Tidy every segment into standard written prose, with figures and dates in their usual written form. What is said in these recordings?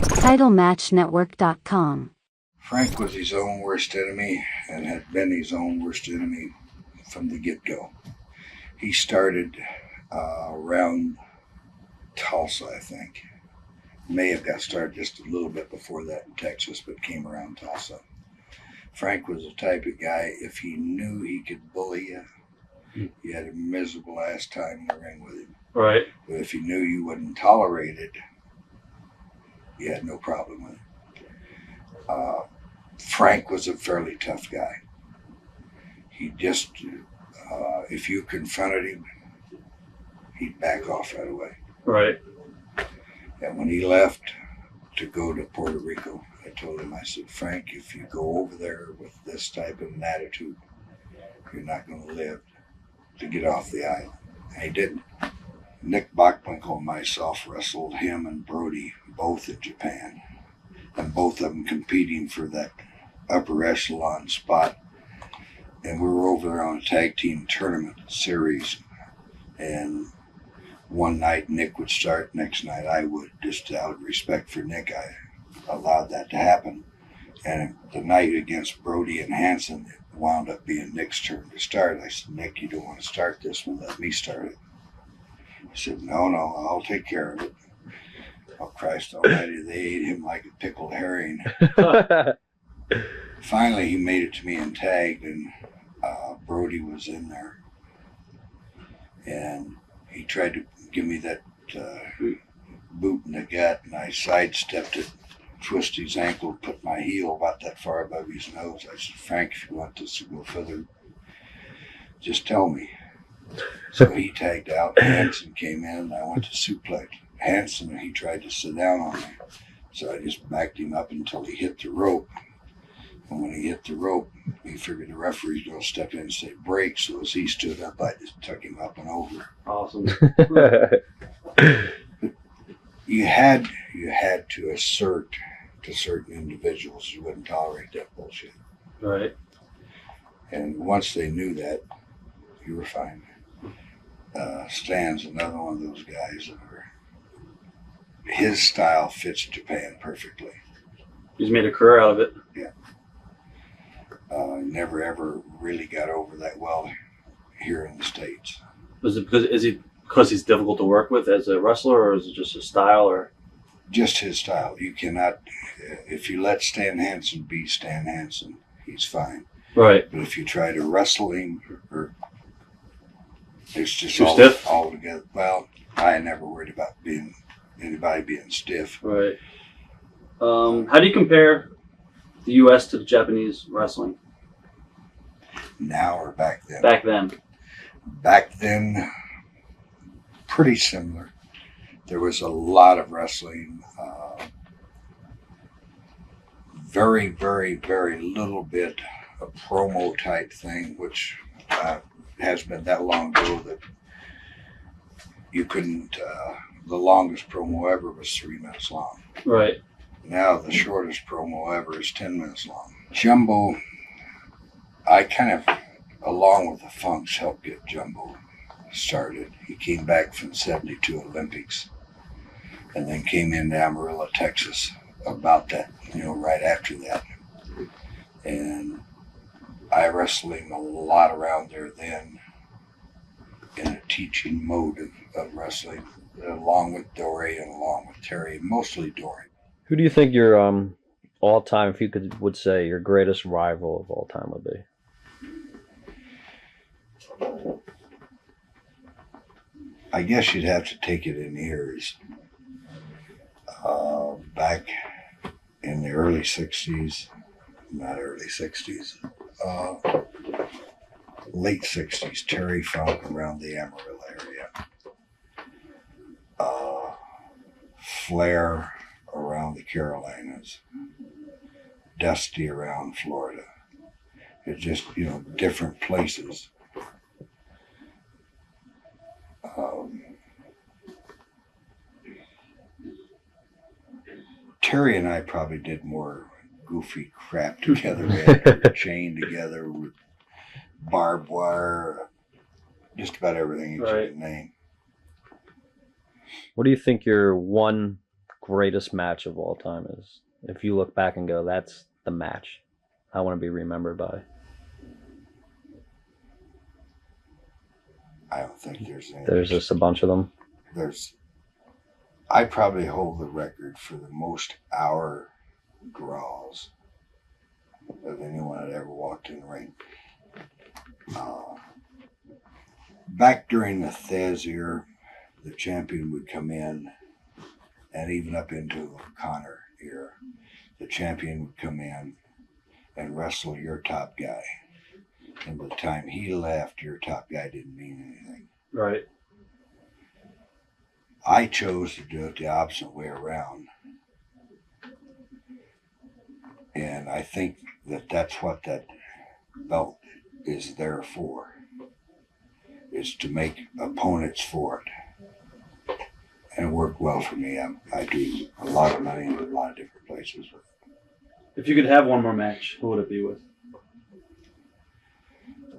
TitleMatchNetwork.com. Frank was his own worst enemy and had been his own worst enemy from the get-go. He started around Tulsa, I think. May have got started just a little bit before that in Texas, but came around Tulsa. Frank was the type of guy, if he knew he could bully you, you had a miserable ass time in the ring with him. Right. But if he knew you wouldn't tolerate it, you had no problem with it. Frank was a fairly tough guy. He just, if you confronted him, he'd back off right away. Right. And when he left to go to Puerto Rico, I told him, I said, Frank, if you go over there with this type of an attitude, you're not going to live to get off the island. And he didn't. Nick Bockwinkel and myself wrestled him and Brody both in Japan, and both of them competing for that upper echelon spot. And we were over there on a tag team tournament series, and one night Nick would start, next night I would. Just out of respect for Nick, I allowed that to happen. And the night against Brody and Hansen, it wound up being Nick's turn to start. I said, Nick, you don't want to start this one, let me start it. He said, no, I'll take care of it. Oh, Christ almighty, they ate him like a pickled herring. Finally, he made it to me and tagged, and Brody was in there. And he tried to give me that boot in the gut, and I sidestepped it, twisted his ankle, put my heel about that far above his nose. I said, Frank, if you want this to go further, just tell me. So he tagged out. Hansen came in, and I went to suplex Hansen, and he tried to sit down on me. So I just backed him up until he hit the rope. And when he hit the rope, he figured the referee's going to step in and say break. So as he stood up, I just took him up and over. Awesome. You had to assert to certain individuals you wouldn't tolerate that bullshit. Right. And once they knew that, you were fine. Stan's another one of those guys that his style fits Japan perfectly. He's made a career out of it. Yeah. Never ever really got over that well here in the States. Was it because he's difficult to work with as a wrestler, or is it just his style, or? Just his style. You cannot, if you let Stan Hansen be Stan Hansen, he's fine. Right. But if you try to wrestle him, or it's just too stiff all together. Well, I never worried about anybody being stiff. Right. How do you compare the U.S. to the Japanese wrestling? Now or back then? Back then. Back then, pretty similar. There was a lot of wrestling. Very, very, very little bit a promo type thing, which has been that long ago that you couldn't. The longest promo ever was 3 minutes long. Right. Now the shortest promo ever is 10 minutes long. Jumbo, I kind of, along with the Funks, helped get Jumbo started. He came back from the 72 Olympics and then came into Amarillo, Texas about that, right after that. And I wrestled him a lot around there then in a teaching mode of wrestling, along with Dory and along with Terry, mostly Dory. Who do you think your all-time, if you would say, your greatest rival of all time would be? I guess you'd have to take it in years. Back in the early 60s, not early 60s, late 60s, Terry Funk around the Amarillo area. Flair around the Carolinas. Dusty around Florida. It's just, different places. Terry and I probably did more goofy crap together. We had a chain together with barbed wire, just about everything you could name. What do you think your one greatest match of all time is? If you look back and go, that's the match I want to be remembered by. I don't think there's any. There's just a bunch of them. I probably hold the record for the most hour draws of anyone that ever walked in the ring. Back during the Thez era, the champion would come in, and even up into the Connor era, the champion would come in and wrestle your top guy. And by the time he left, your top guy didn't mean anything. Right. I chose to do it the opposite way around. And I think that that's what that belt is there for, is to make opponents for it. And it worked well for me. I do a lot of money in a lot of different places with it. If you could have one more match, who would it be with?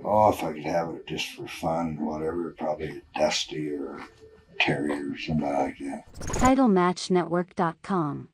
Oh, if I could have it just for fun, whatever, probably Dusty or Terry or somebody like that. TitleMatchNetwork.com